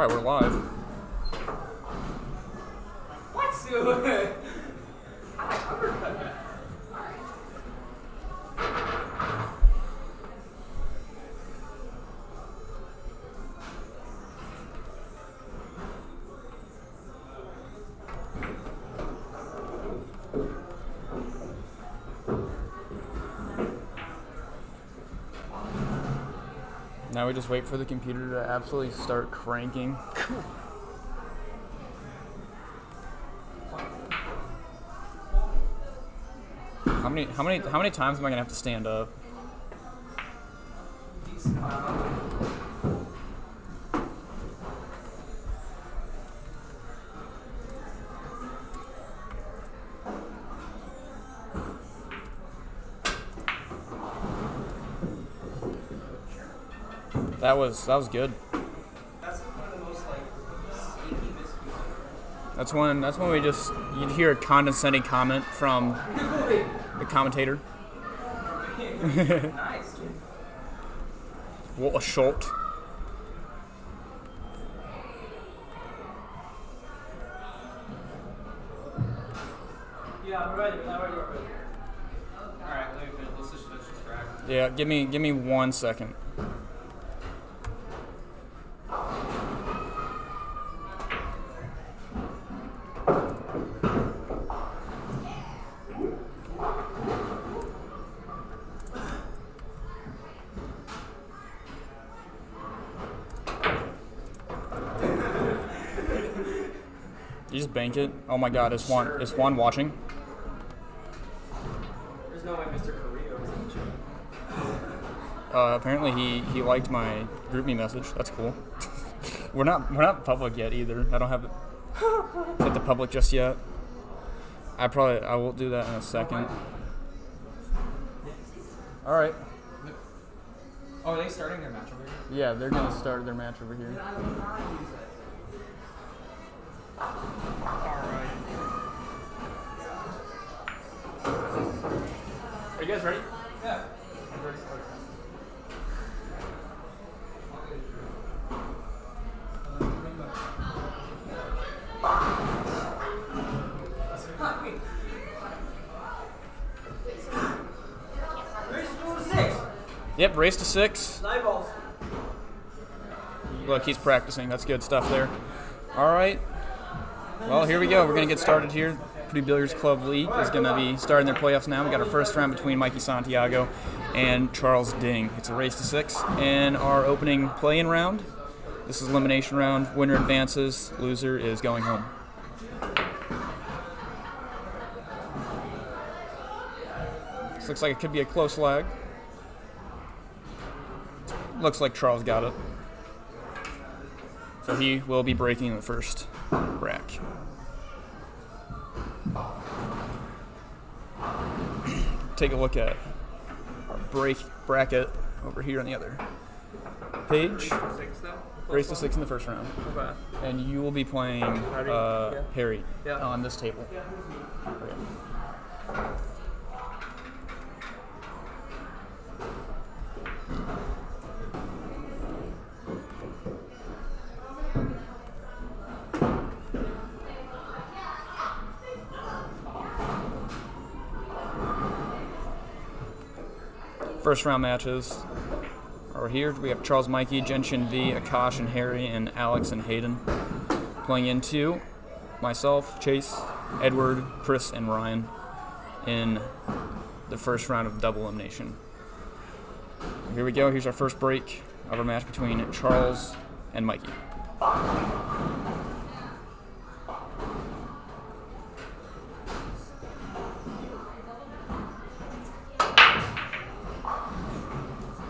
Alright, we're live. What? I uppercut that. Now we just wait for the computer to absolutely start cranking. How many times am I gonna have to stand up? That was good. That's one of the most like sneaky miscues. That's when you'd hear a condescending comment from the commentator. Nice. What a shot. Yeah, I'm ready. Now we're ready. Alright, let me finish. Let's just finish this track. Yeah, give me 1 second. You just bank it. Oh my God, is Juan watching? There's no way Mr. Carrillo is in the chat. Apparently he liked my GroupMe message. That's cool. we're not public yet either. I don't have it hit the public just yet. I will do that in a second. All right. Oh, are they starting their match over here? Yeah, they're gonna start their match over here. Alright. Are you guys ready? Yeah. I'm ready. Yep, race to 6. 9 balls. Look, he's practicing. That's good stuff there. All right. Well, here we go. We're going to get started here. Purdue Billiards Club League is going to be starting their playoffs now. We got our first round between Micky Santiago and Charles Ding. It's a race to 6. And our opening play-in round, this is elimination round. Winner advances. Loser is going home. This looks like it could be a close lag. Looks like Charles got it. So he will be breaking in the first rack. Take a look at our break bracket over here on the other page. Race to 6 in the first round. Okay. And you will be playing Harry on this table. Okay. First round matches are here. We have Charles Micky, Zhengxin V, Akash and Harry, and Alex and Hayden playing into myself, Chase, Edward, Chris, and Ryan in the first round of double elimination. Here we go. Here's our first break of our match between Charles and Micky.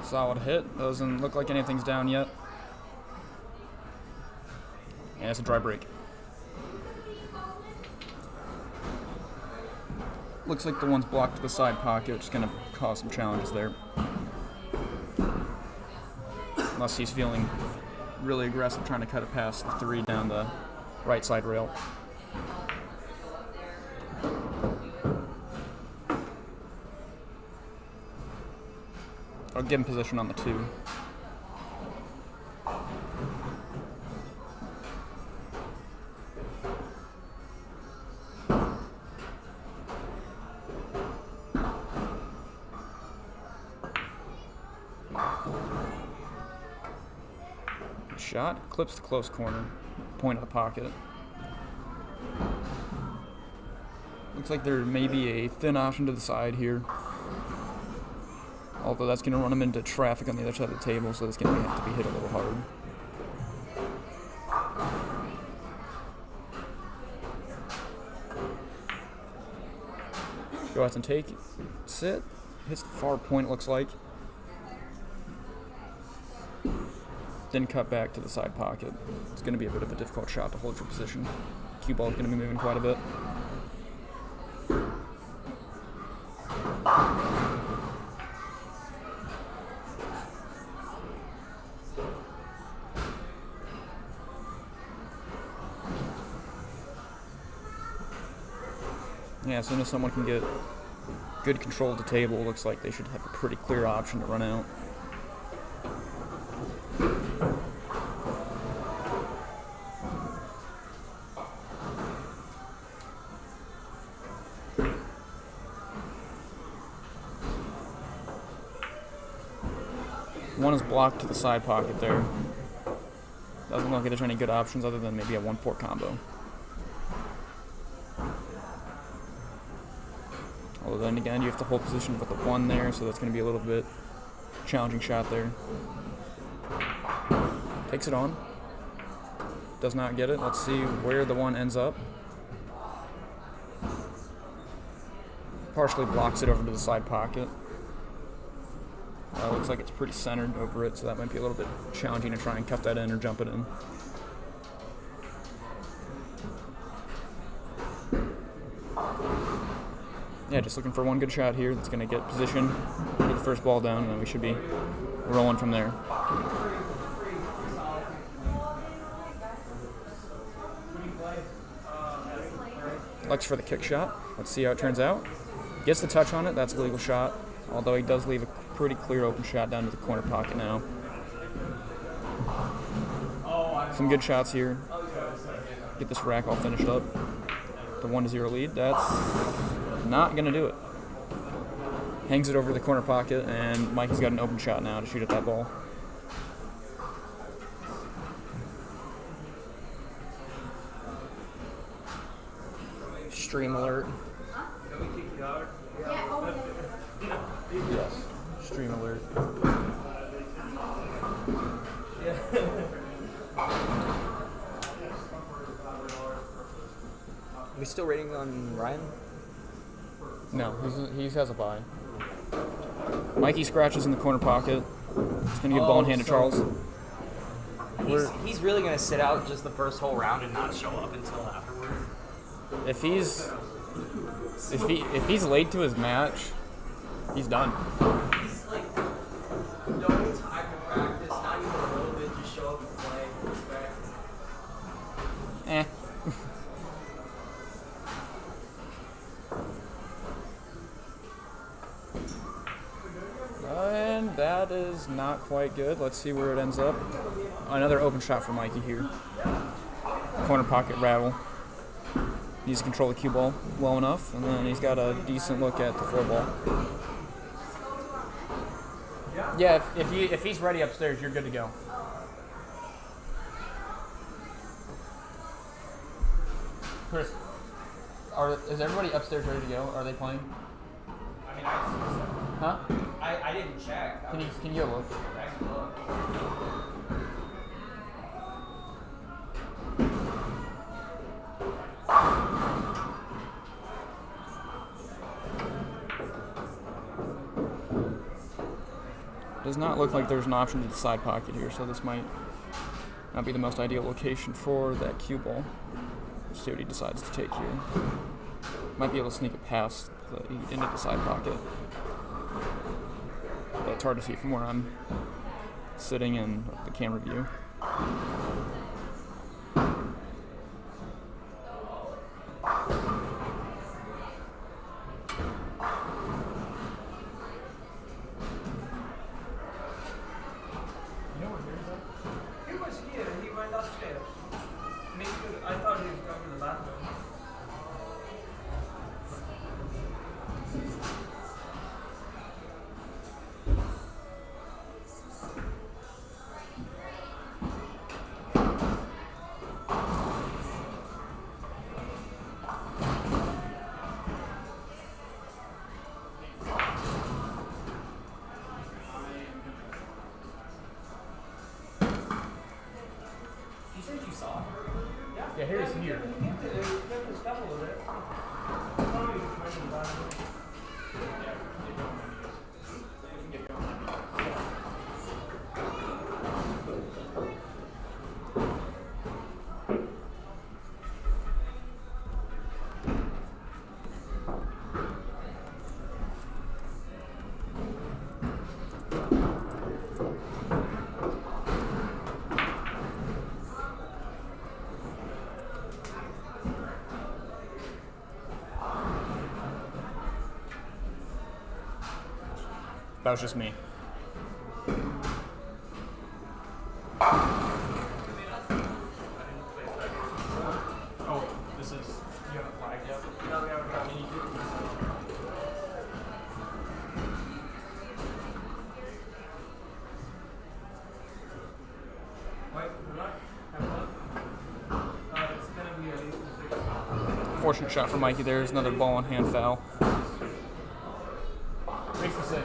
Solid hit. Doesn't look like anything's down yet. And it's a dry break. Looks like the one's blocked to the side pocket, which is going to cause some challenges there. Unless he's feeling really aggressive trying to cut it past the 3 down the right side rail. I'll give him position on the 2. shot. Clips the close corner. Point of the pocket. Looks like there may be a thin option to the side here. Although that's going to run him into traffic on the other side of the table, so it's going to have to be hit a little hard. Go out and take it. Sit. Hits the far point, it looks like. Then cut back to the side pocket. It's going to be a bit of a difficult shot to hold your position. Cue ball is going to be moving quite a bit. Yeah, as soon as someone can get good control of the table, it looks like they should have a pretty clear option to run out. One is blocked to the side pocket there. Doesn't look like there's any good options other than maybe a 1-4 combo. Although then again, you have to hold position with the 1 there, so that's going to be a little bit challenging shot there. Takes it on. Does not get it. Let's see where the 1 ends up. Partially blocks it over to the side pocket. Looks like it's pretty centered over it, so that might be a little bit challenging to try and cut that in or jump it in. Yeah, just looking for one good shot here that's going to get position, get the first ball down, and then we should be rolling from there. Looks for the kick shot. Let's see how it turns out. Gets the touch on it. That's a legal shot, although he does leave a pretty clear open shot down to the corner pocket now. Some good shots here. Get this rack all finished up. The 1-0 lead. That's not going to do it. Hangs it over the corner pocket, and Mikey's got an open shot now to shoot at that ball. Stream alert. Yes. Stream alert. Are we still rating on Ryan? No, he has a bye. Mikey scratches in the corner pocket. He's going to give ball in hand to Charles. He's really going to sit out just the first whole round and not show up until afterwards. If he's late to his match, he's done. He's like, no time to practice, not even a little bit, just show up and play. Respect. Eh. And that is not quite good. Let's see where it ends up. Another open shot for Mikey here. Corner pocket rattle. Needs to control the cue ball well enough, and then he's got a decent look at the 4 ball. Yeah, if he's ready upstairs, you're good to go. Chris, is everybody upstairs ready to go? Are they playing? I mean, I didn't check. Can you go look? I can look. Does not look like there's an option to the side pocket here, so this might not be the most ideal location for that cue ball. Let's see what he decides to take here. Might be able to sneak it past into the side pocket. But it's hard to see from where I'm sitting in the camera view. He was here, he went upstairs. Maybe, I thought he was going to the bathroom. That was just me. Oh, this is. You haven't flagged yet? No, we haven't. Can you do Wait, we're not. Have fun. It's gonna be a 8-6. Fortunate shot for Mikey. There's another ball in hand foul. 6-6.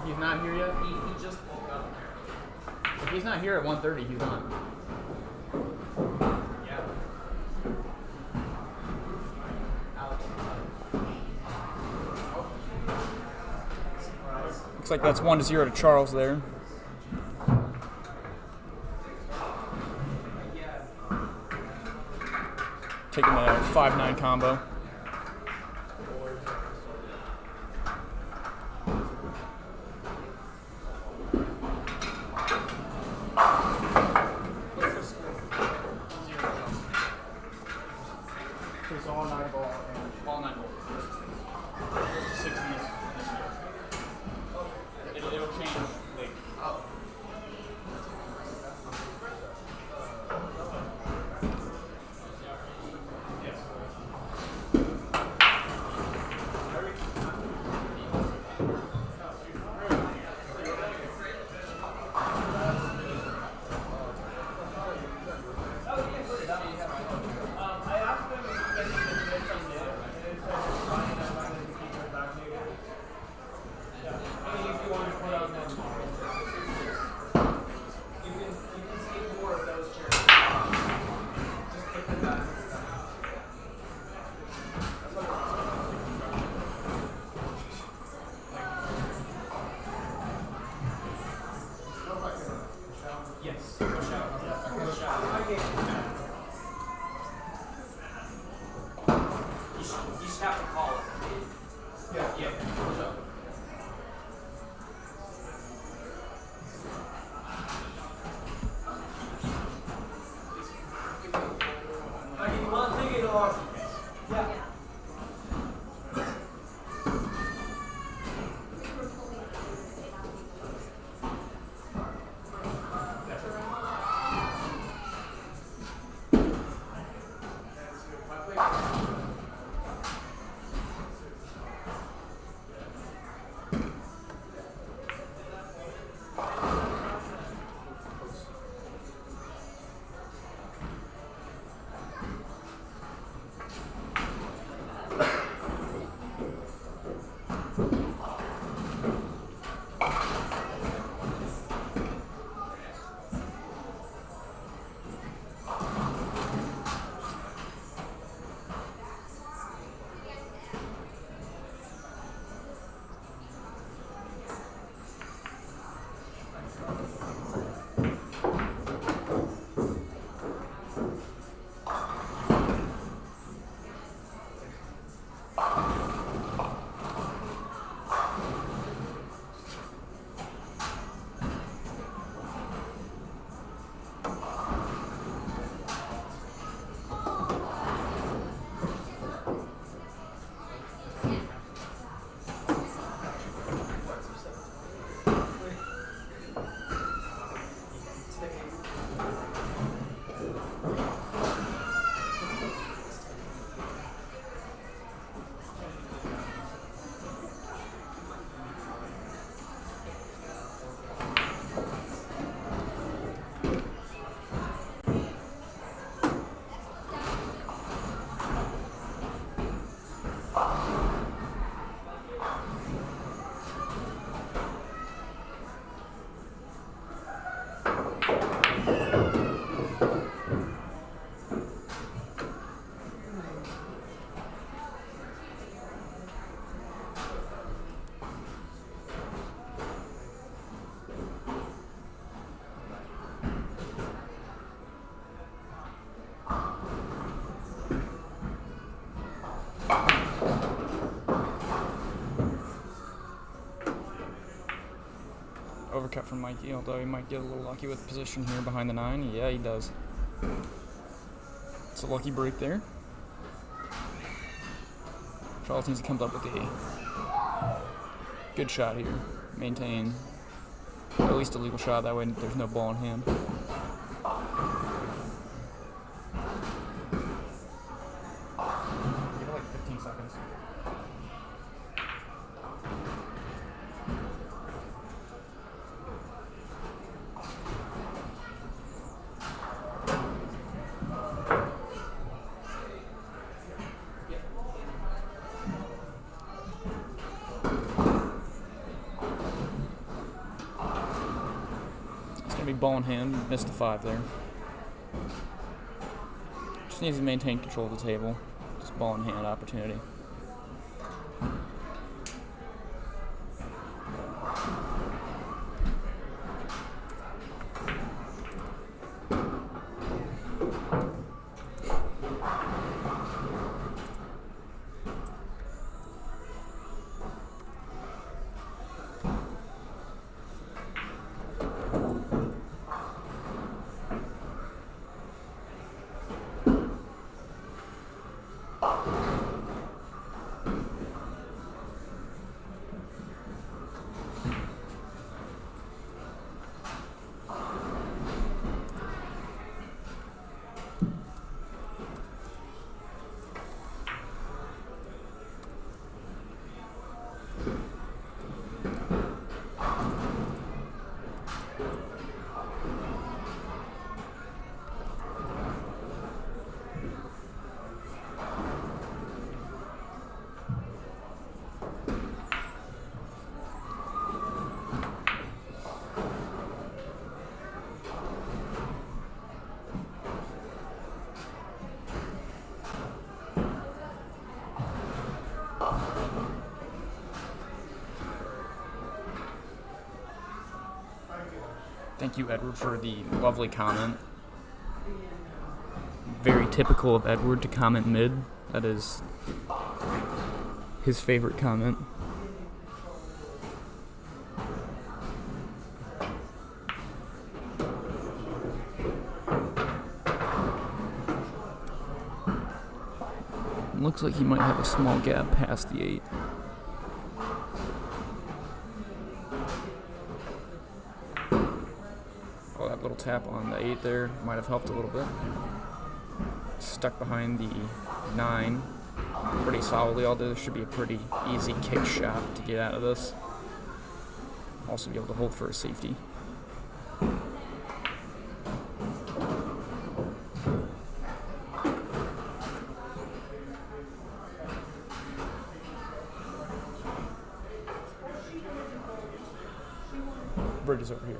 He's not here yet? He just woke up. If he's not here at 1:30, he's on. Yeah. Looks like that's 1-0 to Charles there. Taking the 5-9 combo. It's all 9 ball and All 9 balls. 60s. It'll change late. I asked them if they can get some data, and it said it's fine, I'm not going to keep it back to you. Yeah. I mean, if you want to put out that tomorrow. You can see more of those chairs. Just pick them back. Yes. Push out. Push out. You should have to call it. Yeah. Push out. You want to take it off? Yeah. uppercut from Micky, although he might get a little lucky with position here behind the 9. Yeah, he does. It's a lucky break there. Charles needs to come up with a good shot here. Maintain at least a legal shot, that way there's no ball in hand. Give it like 15 seconds. Ball in hand, missed the 5 there. Just needs to maintain control of the table. Just ball in hand opportunity. Thank you, Edward, for the lovely comment. Very typical of Edward to comment mid. That is his favorite comment. Looks like he might have a small gap past the 8. Oh, that little tap on the 8 there might have helped a little bit. Stuck behind the 9 pretty solidly, although this should be a pretty easy kick shot to get out of this. Also be able to hold for a safety. Bridge is over here.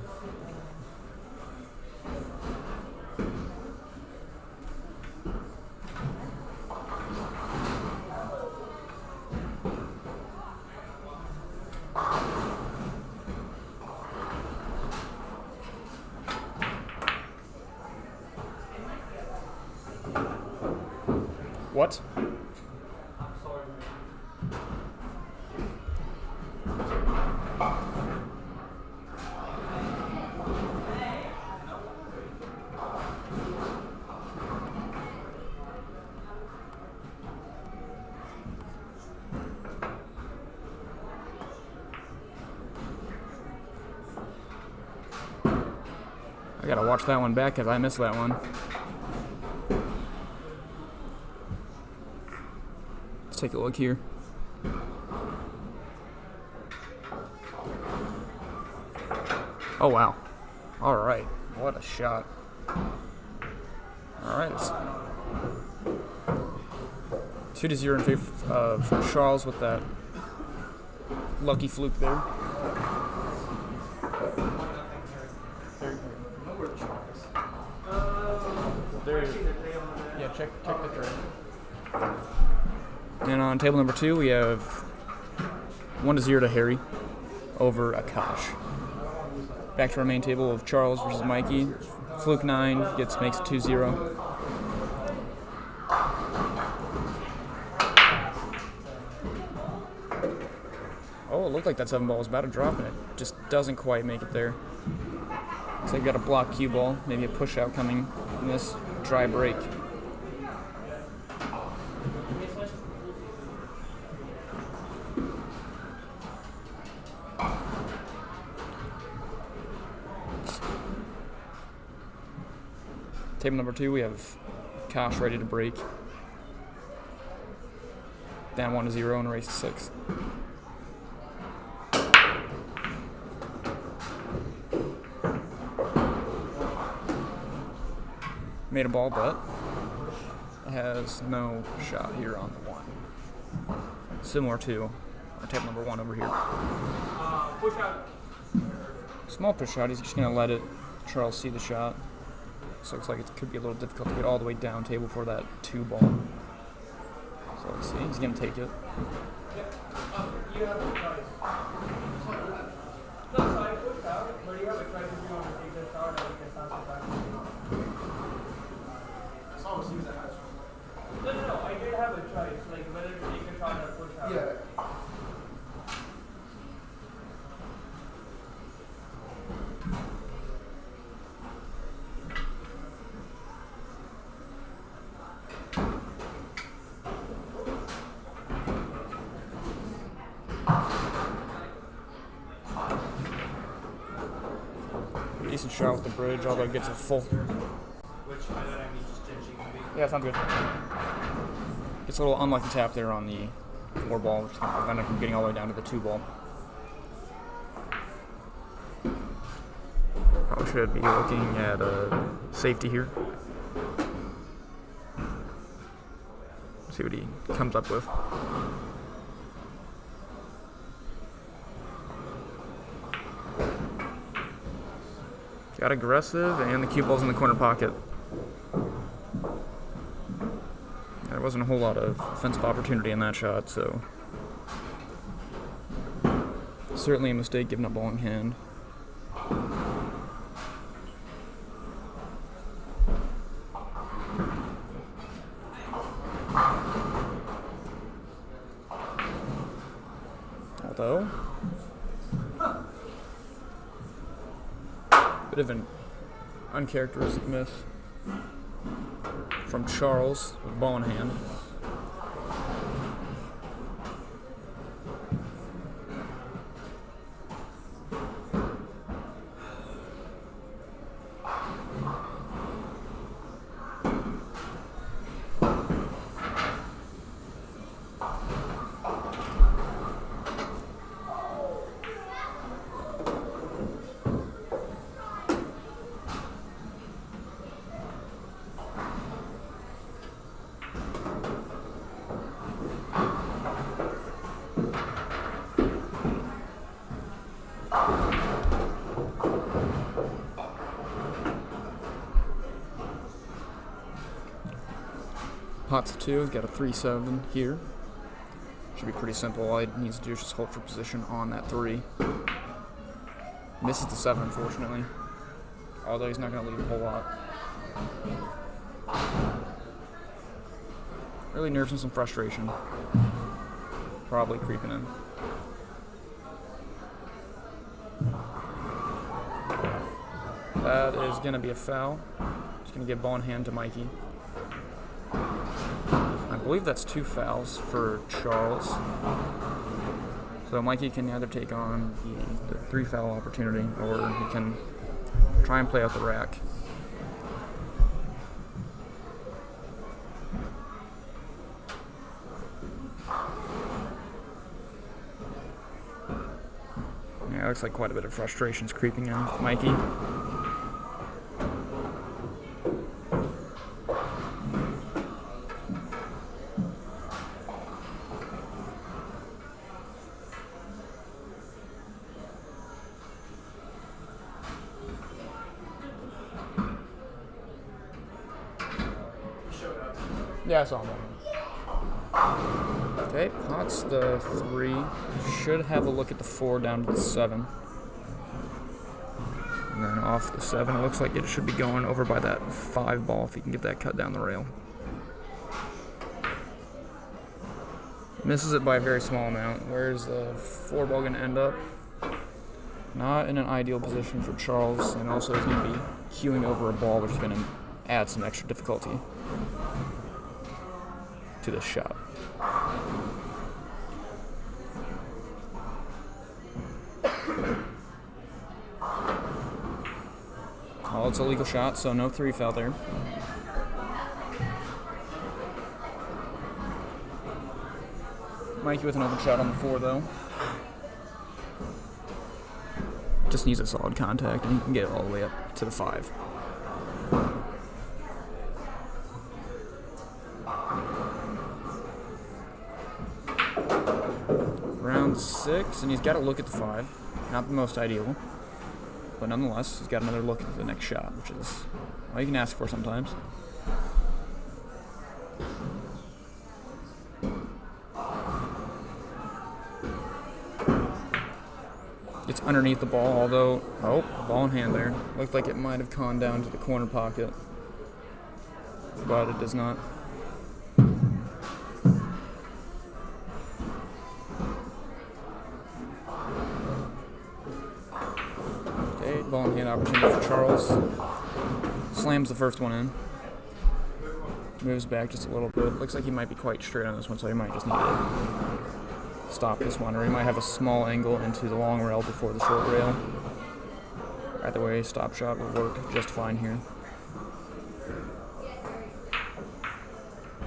What? I gotta watch that one back because I missed that one. Let's take a look here. Oh wow. Alright. What a shot. Alright. 2-0 in favor of Charles with that lucky fluke there. Yeah, check the tray. And on table number 2, we have 1-0 to Harry over Akash. Back to our main table of Charles versus Micky. Fluke 9 makes it 2-0. Oh, Oh, it looked like that 7 ball was about to drop, and it just doesn't quite make it there. So they've got a block cue ball, maybe a push out coming in this dry break. Table number 2, we have Akash ready to break. Down 1-0 and race to 6. Made a ball, but has no shot here on the 1. Similar to our table number 1 over here. Push out. Small push shot, he's just going to let it. Charles see the shot. So it looks like it could be a little difficult to get all the way down table for that 2 ball. So let's see, he's going to take it. You have a choice. No, so I pushed out, but you have a choice if you want to take this out or you can pass it back. As long as you have No, I did have a choice, like whether to take a shot or push out. Yeah. Decent shot with the bridge, although it gets a full. Which, by that I mean just Zhengxin. Yeah, sounds good. Gets a little unlucky tap there on the 4 ball, which is going to prevent him from getting all the way down to the 2 ball. Probably should be looking at safety here. See what he comes up with. Got aggressive, and the cue ball's in the corner pocket. There wasn't a whole lot of offensive opportunity in that shot, so certainly a mistake giving up ball in hand. Although bit of an uncharacteristic miss from Charles with ball in hand. Pots 2, he's got a 3-7 here. Should be pretty simple. All he needs to do is just hold for position on that 3. Misses the 7, unfortunately. Although he's not going to leave a whole lot. Really nerves and some frustration. Probably creeping in. That is going to be a foul. Just going to give ball in hand to Micky. I believe that's 2 fouls for Charles. So Micky can either take on the 3 foul opportunity, or he can try and play out the rack. Yeah, it looks like quite a bit of frustration's creeping in with Micky. Yeah, I saw him. Okay, pots the 3. Should have a look at the 4 down to the 7. And then off the 7, it looks like it should be going over by that 5 ball if he can get that cut down the rail. Misses it by a very small amount. Where's the 4-ball going to end up? Not in an ideal position for Charles, and also he's going to be queuing over a ball, which is going to add some extra difficulty to this shot. Oh, it's a legal shot, so no 3 foul there. Micky with an open shot on the 4, though. Just needs a solid contact, and he can get it all the way up to the 5. Round 6, and he's got to look at the 5. Not the most ideal, but nonetheless, he's got another look at the next shot, which is all you can ask for sometimes. It's underneath the ball, although, ball in hand there. Looked like it might have gone down to the corner pocket, but it does not. Okay, ball in hand opportunity for Charles. Slams the first one in. Moves back just a little bit. Looks like he might be quite straight on this one, so he might just need to stop this one, or he might have a small angle into the long rail before the short rail. Either way, stop shot will work just fine here.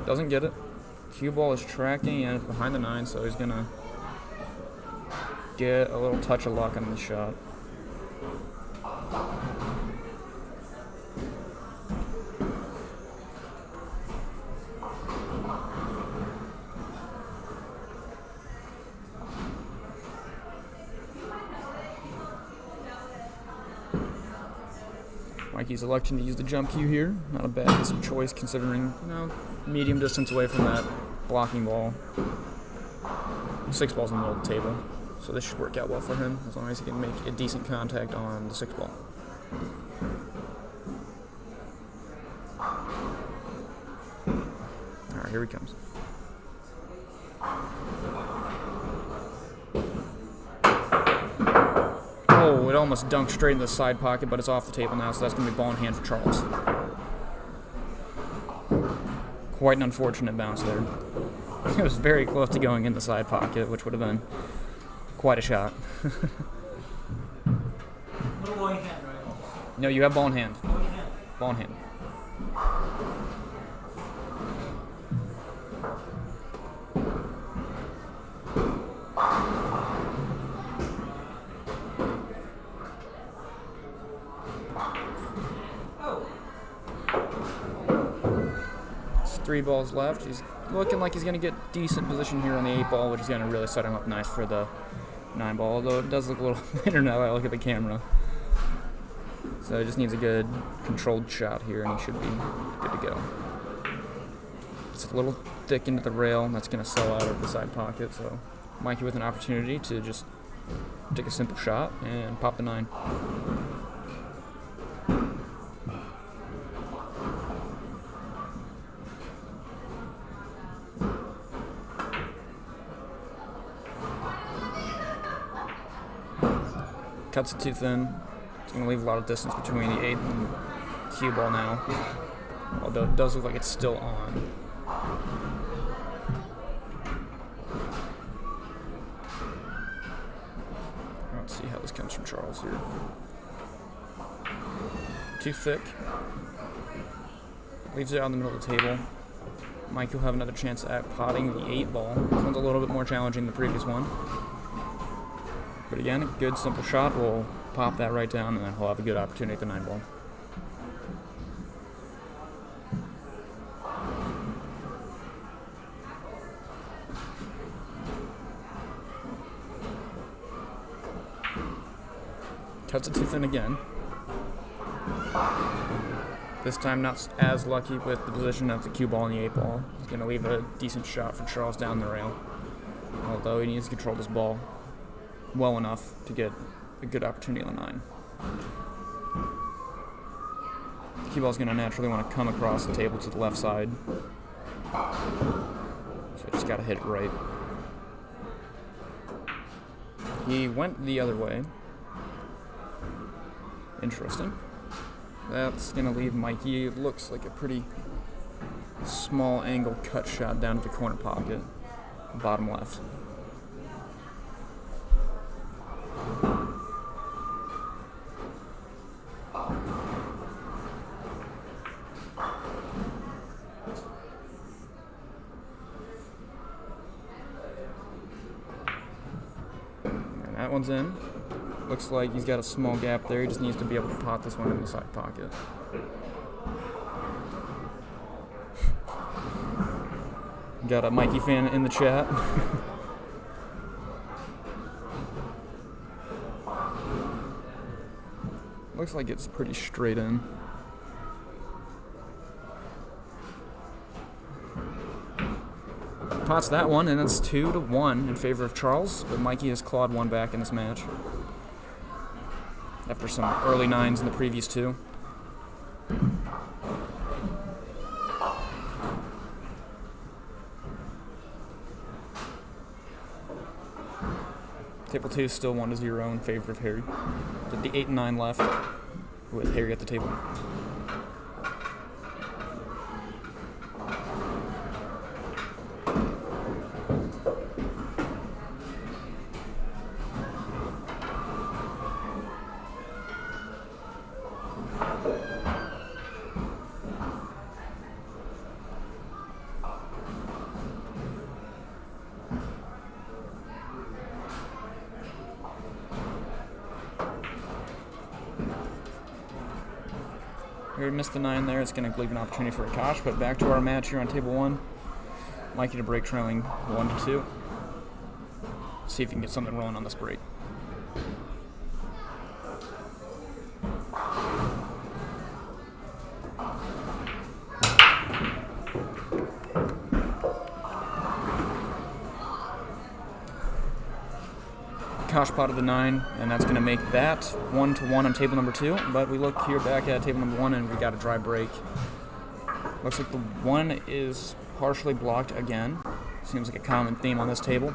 Doesn't get it. Cue ball is tracking and it's behind the 9, so he's gonna get a little touch of luck on the shot. Micky's electing to use the jump cue here. Not a bad choice considering, medium distance away from that blocking ball. 6 balls in the middle of the table, so this should work out well for him as long as he can make a decent contact on the 6 ball. Alright, here he comes. Oh, it almost dunked straight in the side pocket, but it's off the table now, so that's going to be ball in hand for Charles. Quite an unfortunate bounce there. It was very close to going in the side pocket, which would have been quite a shot. No ball in hand, right? No, you have ball in hand. Ball in hand. Ball in hand. It's 3 balls left. He's looking like he's going to get decent position here on the 8 ball, which is going to really set him up nice for the 9 ball, although it does look a little thinner now that I look at the camera. So he just needs a good controlled shot here, and he should be good to go. It's a little thick into the rail, and that's going to sell out of the side pocket, so Micky with an opportunity to just take a simple shot and pop the 9. Cuts it too thin. It's going to leave a lot of distance between the 8th and cue ball now. Although it does look like it's still on. Let's see how this comes from Charles here. Too thick. Leaves it out in the middle of the table. Micky will have another chance at potting the 8 ball. This one's a little bit more challenging than the previous one. But again, a good simple shot will pop that right down, and then he'll have a good opportunity at the 9 ball. Cuts it too thin again. This time not as lucky with the position of the cue ball and the 8 ball. He's going to leave a decent shot for Charles down the rail. Although he needs to control this ball well enough to get a good opportunity on the 9. The cue ball is going to naturally want to come across the table to the left side. So I just got to hit it right. He went the other way. Interesting. That's going to leave Micky. It looks like a pretty small angle cut shot down to the corner pocket, bottom left. And that one's in. Looks like he's got a small gap there. He just needs to be able to pot this one in the side pocket. Got a Micky fan in the chat. Looks like it's pretty straight in. Pots that one, and it's 2-1 in favor of Charles, but Micky has clawed one back in this match after some early nines in the previous two. Table 2 is still 1-0 in favor of Harry. With the 8 and 9 left, with Harry at the table. Harry missed the 9 there. It's going to leave an opportunity for Akash, but back to our match here on table 1. Micky to break trailing 1-2. See if you can get something rolling on this break. Akash potted the 9, and that's going to make that 1-1 on table number 2. But we look here back at table number 1, and we got a dry break. Looks like the 1 is partially blocked again. Seems like a common theme on this table.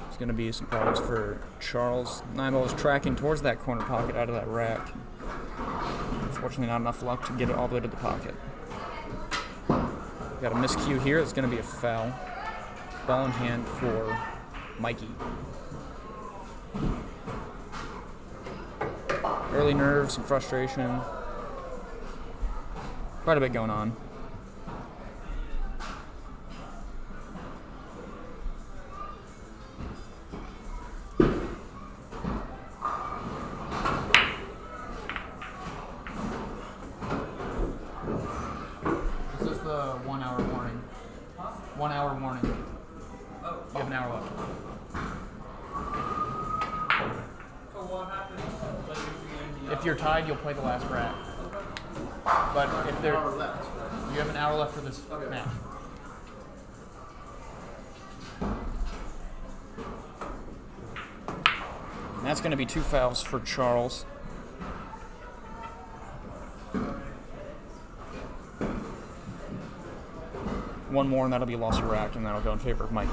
There's going to be some problems for Charles. 9 ball is tracking towards that corner pocket out of that rack. Unfortunately, not enough luck to get it all the way to the pocket. Got a miscue here. It's going to be a foul. Ball in hand for Micky. Early nerves, some frustration. Quite a bit going on. This is the 1 hour warning. 1 hour warning. Oh. You have an hour left. So what happens? If you're tied, you'll play the last rack. But if there, you have an hour left for this match. And that's going to be 2 fouls for Charles. One more, and that'll be a loss of rack, and that'll go in favor of Micky.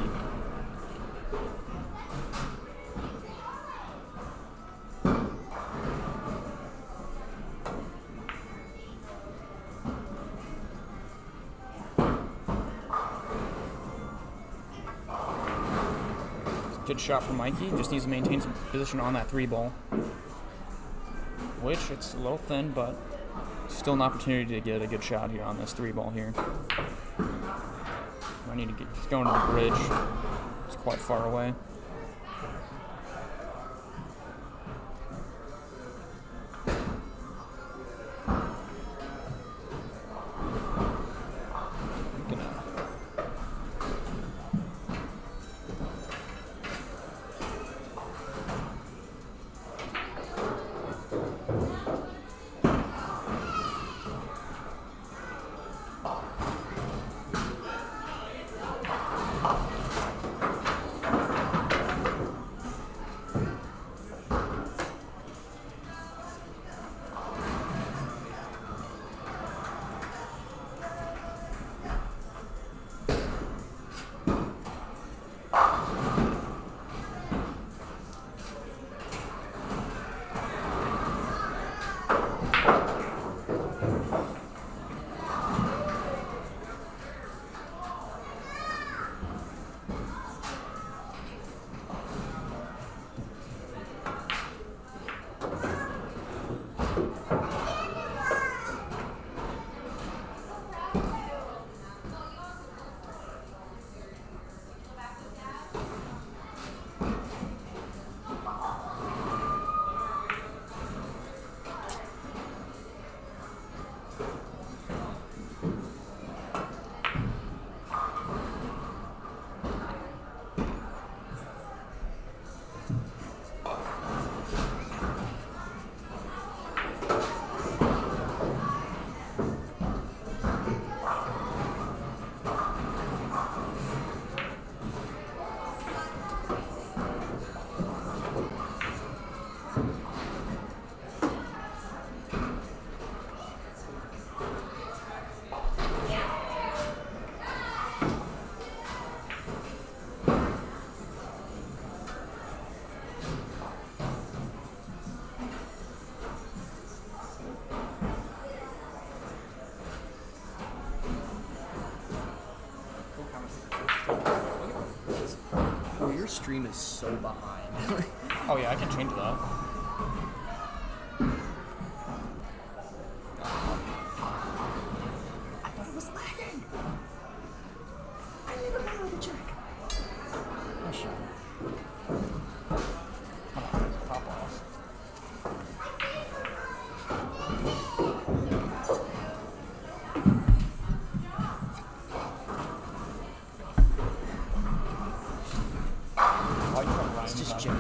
Good shot from Micky. Just needs to maintain some position on that 3 ball. Which, it's a little thin, but still an opportunity to get a good shot here on this 3 ball here. I need to get, he's going to the bridge. It's quite far away. Your stream is so behind. Oh yeah, I can change that. I thought it was lagging. I didn't even bother to check. Nice shot. Come on, pop off.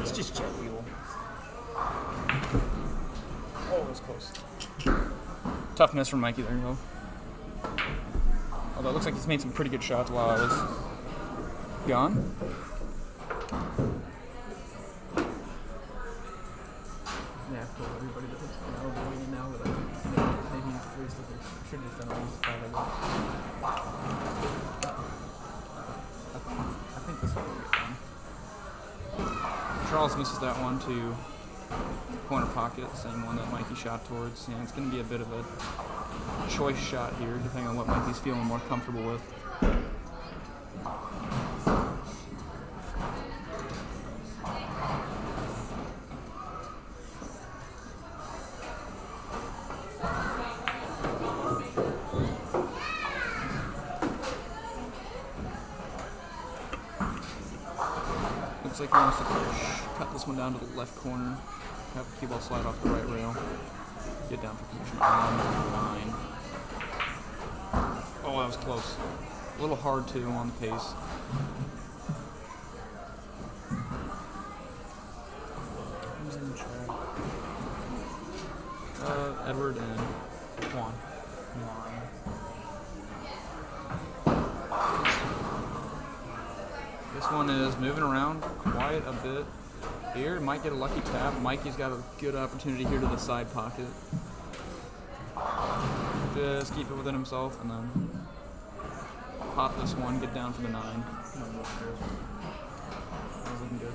It's just jet fuel. Oh, it was close. Tough miss from Mikey there, though. Although it looks like he's made some pretty good shots while I was gone. Yeah, I've told everybody that it's an overweight now that maybe wasted it. Should have just done at least 5 of them. I think this one will get done. Charles misses that one to corner pocket, same one that Mikey shot towards. And it's going to be a bit of a choice shot here, depending on what Mikey's feeling more comfortable with. Looks like he wants to cut this one down to the left corner, have the cue ball slide off the right rail, get down for position on 9. Oh, that was close. A little hard too on the pace. Who's in the chat? Edward and Juan. This one is moving around quite a bit here. Might get a lucky tap. Mikey's got a good opportunity here to the side pocket. Just keep it within himself and then pop this one, get down for the 9. That was looking good.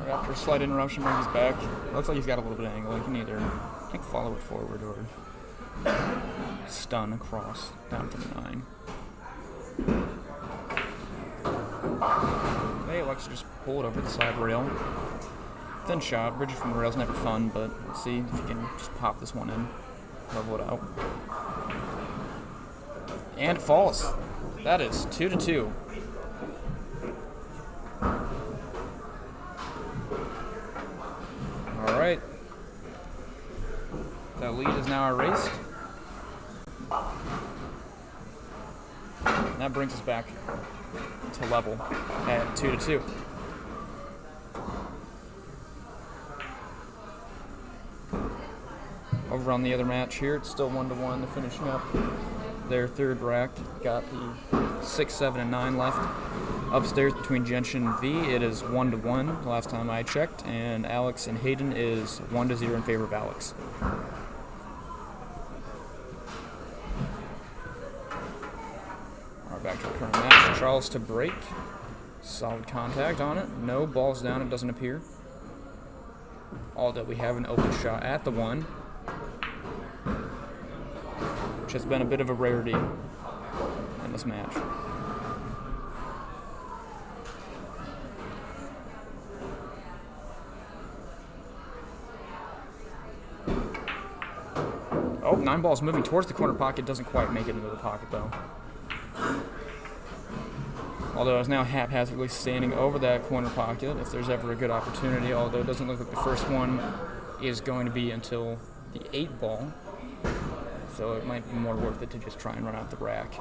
After a slight interruption, brings us back. Looks like he's got a little bit of angle. He can either, I think, follow it forward or stun across down from the 9. Hey, likes to just pull it over the side rail. Thin shot. Bridging from the rail's never fun, but let's see if he can just pop this one in, level it out. And it falls. That is 2-2. Alright. That lead is now erased. And that brings us back to level at 2-2. Over on the other match here, it's still 1-1. They're finishing up their third rack. Got the 6, 7, and 9 left. Upstairs between Zhengxin and V, it is 1-1 the last time I checked, and Alex and Hayden is 1-0 in favor of Alex. Alright, back to the current match. Charles to break. Solid contact on it. No balls down, it doesn't appear. All that we have an open shot at the 1, which has been a bit of a rarity in this match. Oh, 9 balls moving towards the corner pocket. Doesn't quite make it into the pocket, though. Although it's now haphazardly standing over that corner pocket if there's ever a good opportunity, although it doesn't look like the first one is going to be until the 8 ball. So it might be more worth it to just try and run out the rack.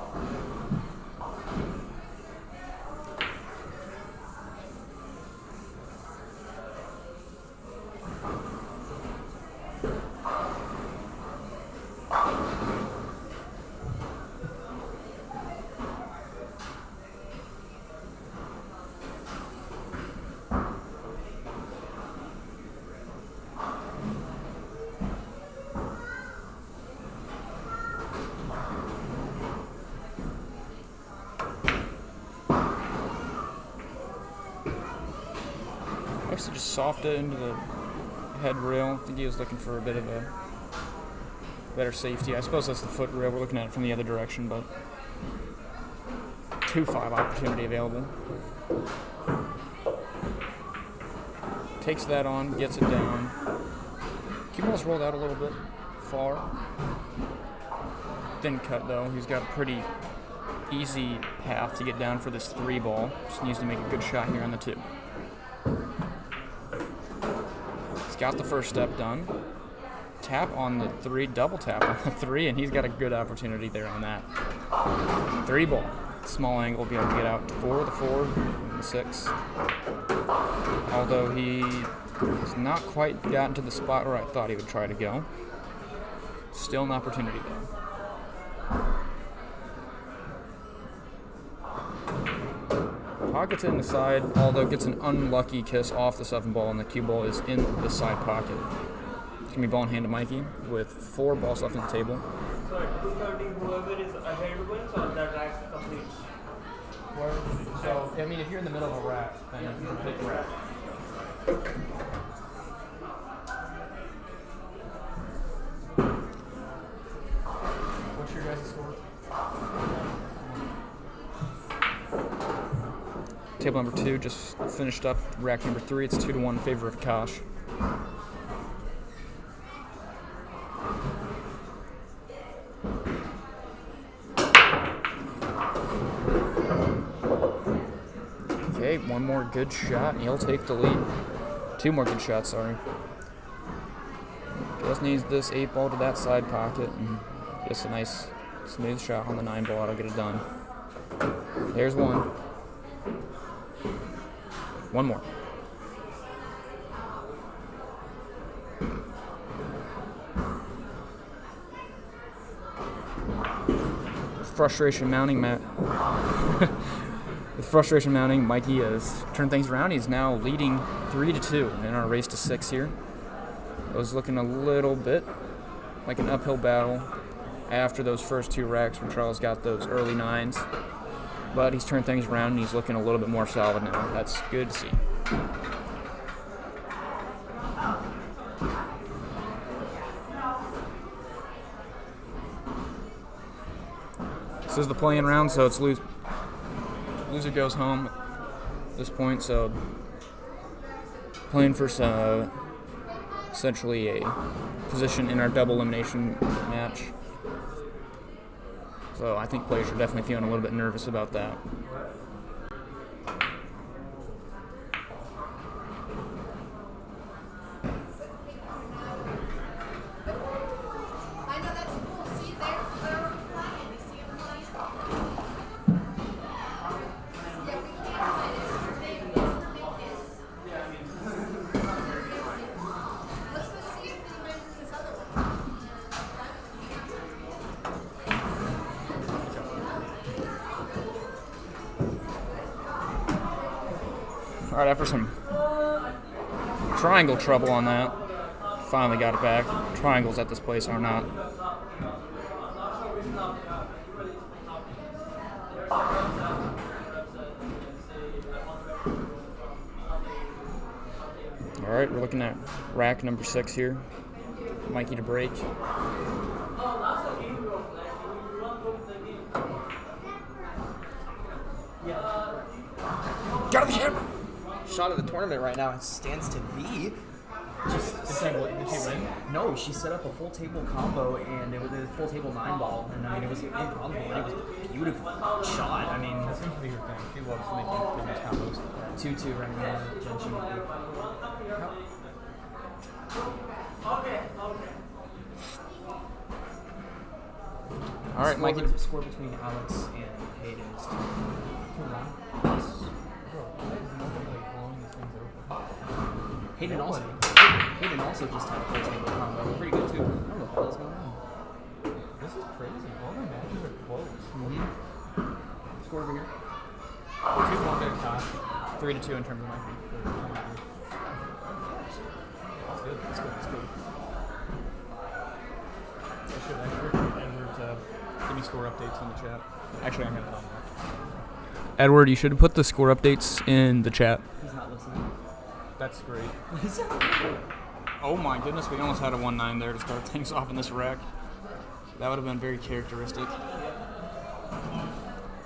Must have just softed it into the head rail. I think he was looking for a bit of a better safety. I suppose that's the foot rail. We're looking at it from the other direction, but 2-5 opportunity available. Takes that on, gets it down. Cue ball's rolled out a little bit far. Thin cut though. He's got a pretty easy path to get down for this 3 ball. Just needs to make a good shot here on the 2. He's got the first step done. Tap on the 3, double tap on the 3, and he's got a good opportunity there on that. 3 ball. Small angle, be able to get out for the 4 and the 6. Although he has not quite gotten to the spot where I thought he would try to go. Still an opportunity though. Pockets it in the side, although gets an unlucky kiss off the 7 ball, and the cue ball is in the side pocket. It's going to be ball in hand to Micky with 4 balls left on the table. So at 2:30, whoever is ahead wins or that rack completes? So, I mean, if you're in the middle of a rack, then you can pick rack. What's your guys' score? Table number 2 just finished up. Rack number 3, it's 2-1 in favor of Akash. Okay, 1 more good shot, and he'll take the lead. 2 more good shots, sorry. Just needs this 8 ball to that side pocket, and just a nice smooth shot on the 9 ball. That'll get it done. There's 1. 1 more. Frustration mounting, Matt. With frustration mounting, Micky has turned things around. He's now leading 3-2 in our race to 6 here. It was looking a little bit like an uphill battle after those first 2 racks when Charles got those early 9s. But he's turned things around and he's looking a little bit more solid now. That's good to see. This is the play-in round, so it's loser goes home at this point. So playing for essentially a position in our double elimination match. So I think players are definitely feeling a little bit nervous about that. All right, after some triangle trouble on that, finally got it back. Triangles at this place are not. All right, we're looking at rack number 6 here. Micky to break. Got the camera. Shot of the tournament right now. It stands to V. Did she win? No, she set up a full table combo, and it was a full table 9 ball, and I mean it was improbable, and it was a beautiful shot. I mean, That seems to be her thing. She loves making famous combos. 2-2 right now. Zhengxin. All right, Micky. The score between Alex and Hayden is 2-1. Hayden also just had a full table combo. Pretty good too. I don't know what the hell's going on. This is crazy. All the matches are close. Score over here. 2-1 to Akash. 3-2 in terms of Micky. That's good. That's good. That's good. I should Edward give me score updates in the chat. Actually, I'm gonna tell him that. Edward, you should put the score updates in the chat. He's not listening. That's great. Oh my goodness, we almost had a 1-9 there to start things off in this rack. That would have been very characteristic.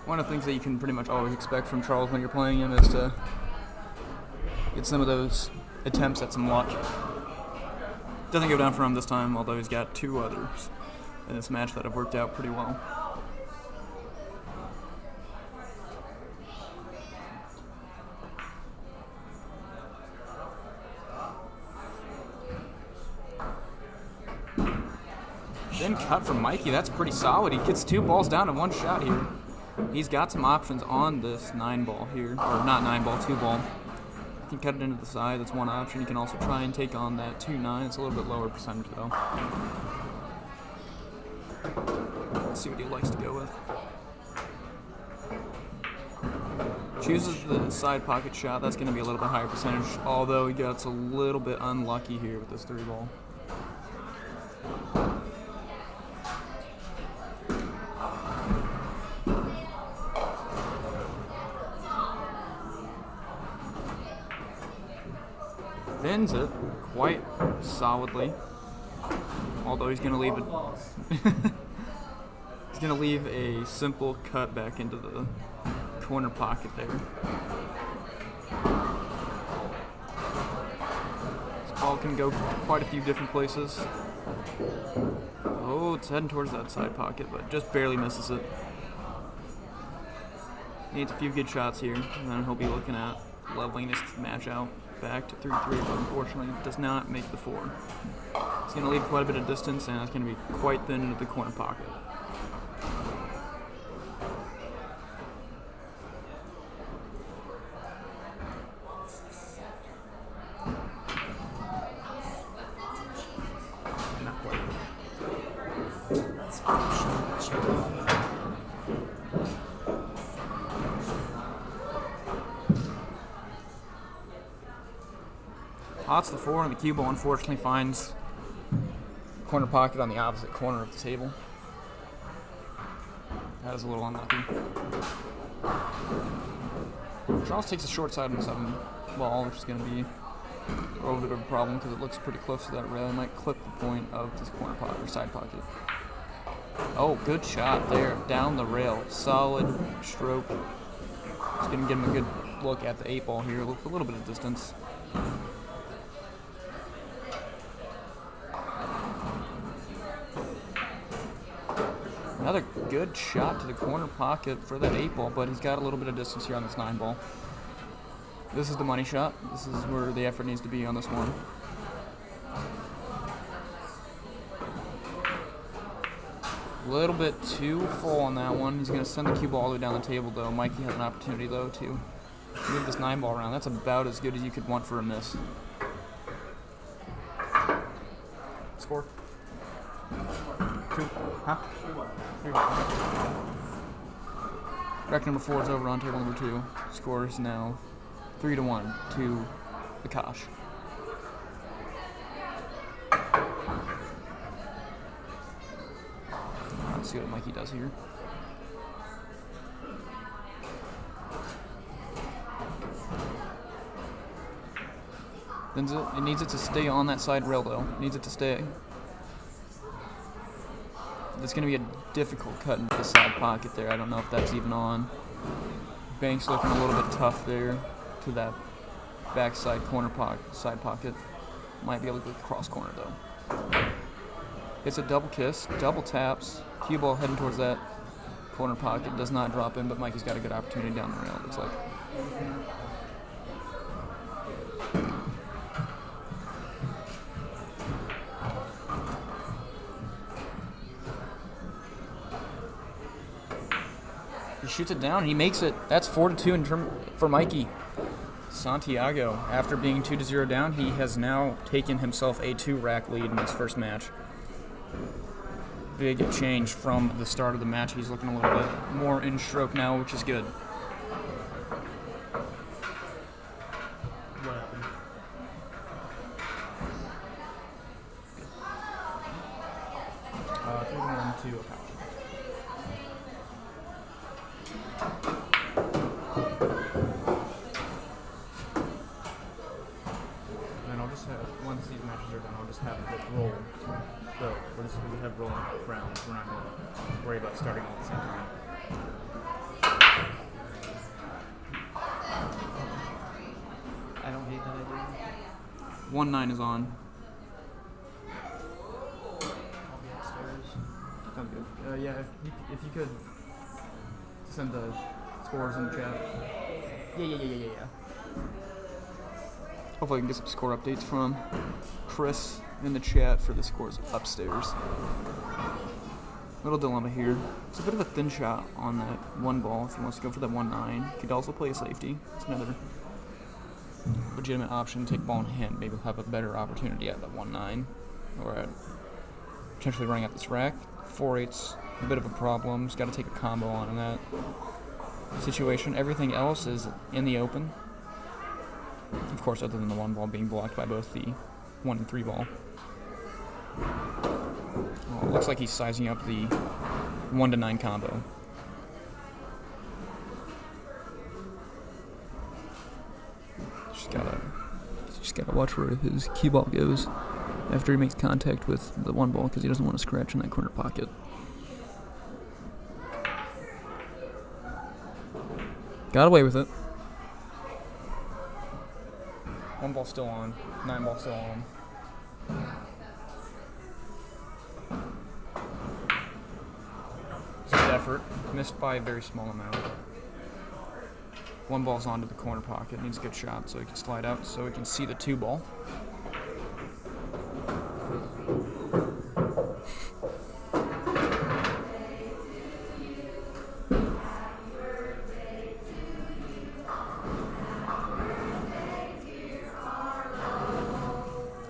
One of the things that you can pretty much always expect from Charles when you're playing him is to get some of those attempts at some luck. Doesn't go down for him this time, although he's got 2 others in this match that have worked out pretty well. Then cut from Micky, that's pretty solid. He gets 2 balls down in 1 shot here. He's got some options on this 9-ball here, or not 9-ball, 2-ball. You can cut it into the side, that's one option. You can also try and take on that 2-9. It's a little bit lower percentage though. Let's see what he likes to go with. Chooses the side pocket shot, that's going to be a little bit higher percentage, although he gets a little bit unlucky here with this 3-ball. Thins it quite solidly, although he's going to leave it. He's going to leave a simple cut back into the corner pocket there. This ball can go quite a few different places. Oh, it's heading towards that side pocket, but just barely misses it. Needs a few good shots here, and then he'll be looking at leveling this match out back to 3-3, but unfortunately does not make the 4. It's going to leave quite a bit of distance, and it's going to be quite thin into the corner pocket. Not quite. Pots the 4, and the cue ball unfortunately finds corner pocket on the opposite corner of the table. That is a little unlucky. Charles takes a short side on the 7 ball, which is going to be a little bit of a problem because it looks pretty close to that rail. It might clip the point of this corner pocket or side pocket. Oh, good shot there, down the rail. Solid stroke. It's going to give him a good look at the 8 ball here, look a little bit of distance. Another good shot to the corner pocket for that 8 ball, but he's got a little bit of distance here on this 9 ball. This is the money shot. This is where the effort needs to be on this one. A little bit too full on that one. He's going to send the cue ball all the way down the table, though. Micky has an opportunity, though, to move this 9 ball around. That's about as good as you could want for a miss. Score. 2. Huh? 3. Rack number 4 is over on table number 2. Score is now 3-1 to Akash. Let's see what Micky does here. It needs it to stay on that side rail, though. It needs it to stay. It's going to be a difficult cut into the side pocket there. I don't know if that's even on. Bank's looking a little bit tough there to that backside corner side pocket. Might be able to get the cross corner, though. It's a double kiss, double taps. Cue ball heading towards that corner pocket. Does not drop in, but Micky's got a good opportunity down the rail, it looks like. He shoots it down, and he makes it. That's 4-2 for Micky. Santiago, after being 2-0 down, he has now taken himself a 2-rack lead in his first match. Big change from the start of the match. He's looking a little bit more in stroke now, which is good. What happened? Good. 3-1 to Akash. matches are done, I'll just have it roll. So we have rolling rounds. We're not going to worry about starting all at the same time. I don't hate that idea. 1-9 is on. I'll be upstairs. Sounds good. Yeah, if you could send the scores in the chat. Yeah. Hopefully I can get some score updates from Chris in the chat for the scores upstairs. Little dilemma here. It's a bit of a thin shot on that one ball if he wants to go for that 1-9. He could also play a safety. It's another legitimate option. Take ball in hand. Maybe he'll have a better opportunity at the 1-9 or at potentially running out this rack. 4-8's a bit of a problem. He's got to take a combo on in that situation. Everything else is in the open. Of course, other than the one ball being blocked by both the 1 and 3 ball. Well, it looks like he's sizing up the 1-9 combo. Just gotta watch where his cue ball goes after he makes contact with the one ball because he doesn't want to scratch in that corner pocket. Got away with it. 1 ball still on. 9 ball still on. Good effort. Missed by a very small amount. 1 ball's onto the corner pocket. Needs a good shot so he can slide out so he can see the 2 ball.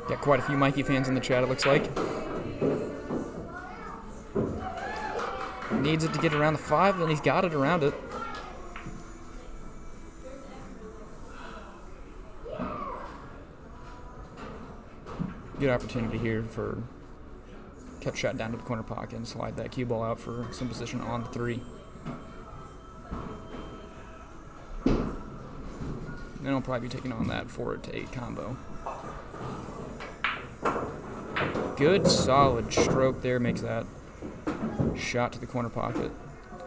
Got quite a few Micky fans in the chat, it looks like. Needs it to get around the 5, and he's got it around it. Good opportunity here for cut shot down to the corner pocket and slide that cue ball out for some position on the 3. Then he'll probably be taking on that 4-8 combo. Good solid stroke there, makes that shot to the corner pocket.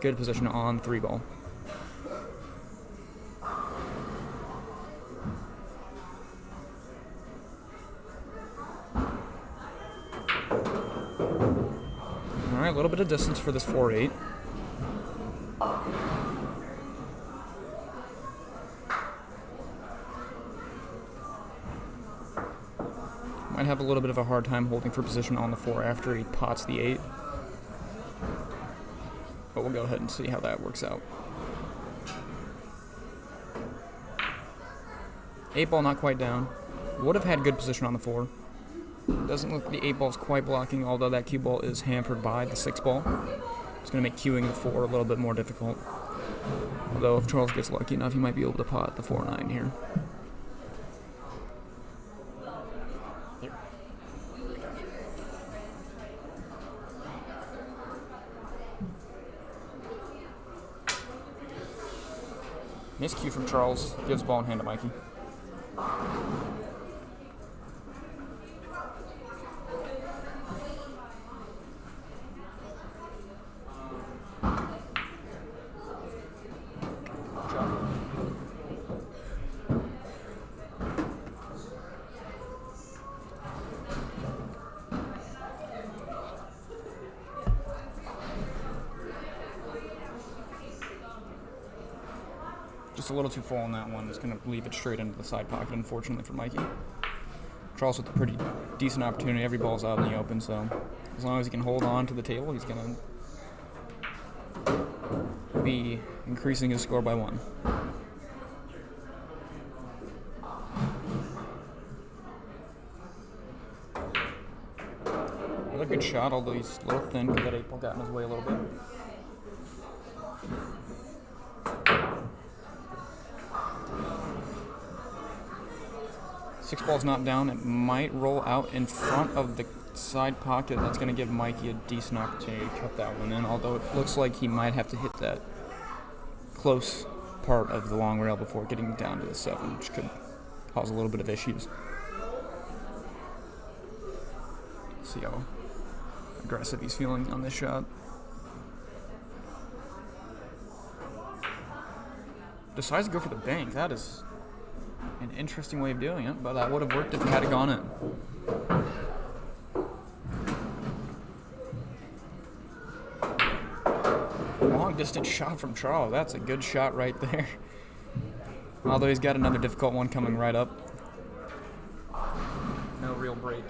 Good position on 3 ball. Alright, a little bit of distance for this 4-8. Might have a little bit of a hard time holding for position on the 4 after he pots the 8. But we'll go ahead and see how that works out. 8 ball not quite down. Would have had good position on the 4. Doesn't look like the 8 ball's quite blocking, although that cue ball is hampered by the 6 ball. It's going to make cueing the 4 a little bit more difficult. Although if Charles gets lucky enough, he might be able to pot the 4-9 here. Miscue from Charles, gives ball in hand to Micky. Just a little too full on that one. It's going to leave it straight into the side pocket, unfortunately for Micky. Charles with a pretty decent opportunity. Every ball's out in the open, so as long as he can hold on to the table, he's going to be increasing his score by 1. Another good shot, although he's a little thin because that 8 ball got in his way a little bit. Six ball's not down. It might roll out in front of the side pocket. That's going to give Micky a decent opportunity to cut that one in, although it looks like he might have to hit that close part of the long rail before getting down to the 7, which could cause a little bit of issues. See how aggressive he's feeling on this shot. Decides to go for the bank. That is an interesting way of doing it, but that would have worked if it had gone in. Long distance shot from Charles. That's a good shot right there. Although he's got another difficult one coming right up. No real break.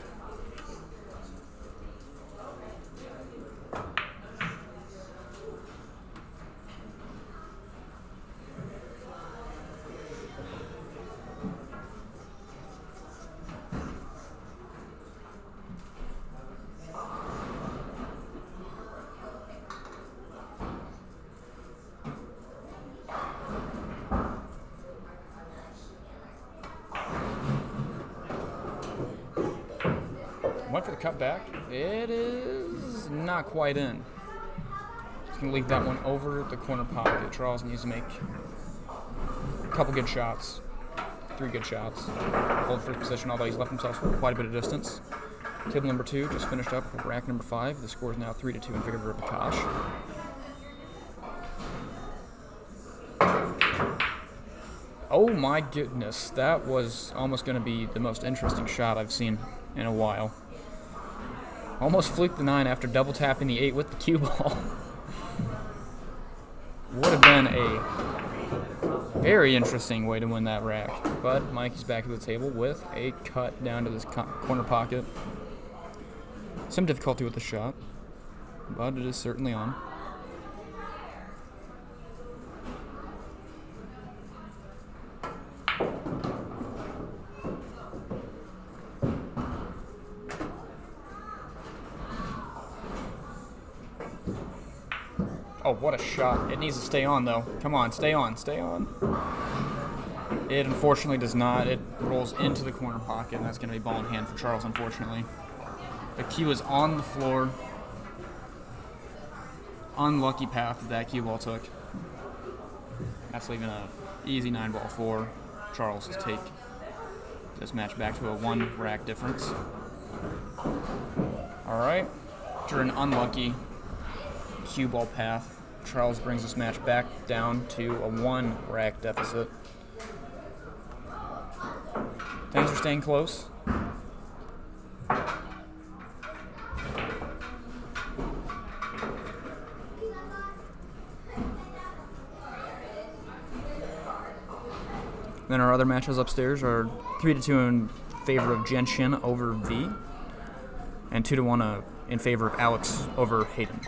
Went for the cut back. It is not quite in. Just gonna leave that one over the corner pocket. Charles needs to make a couple good shots. 3 good shots. Hold first position, although he's left himself quite a bit of distance. Table number 2 just finished up with rack number 5. The score is now 3-2 in favor of Akash. Oh my goodness, that was almost going to be the most interesting shot I've seen in a while. Almost flicked the 9 after double tapping the 8 with the cue ball. Would have been a very interesting way to win that rack. But Mikey's back at the table with a cut down to this corner pocket. Some difficulty with the shot, but it is certainly on. Oh, what a shot. It needs to stay on, though. Come on, stay on, stay on. It unfortunately does not. It rolls into the corner pocket, and that's going to be ball in hand for Charles, unfortunately. The cue is on the floor. Unlucky path that cue ball took. That's leaving an easy 9-ball for Charles to take this match back to a 1 rack difference. All right, after an unlucky cue ball path, Charles brings this match back down to a 1 rack deficit. Things are staying close. Then our other matches upstairs are 3-2 in favor of Zhengxin over V, and 2-1 in favor of Alex over Hayden.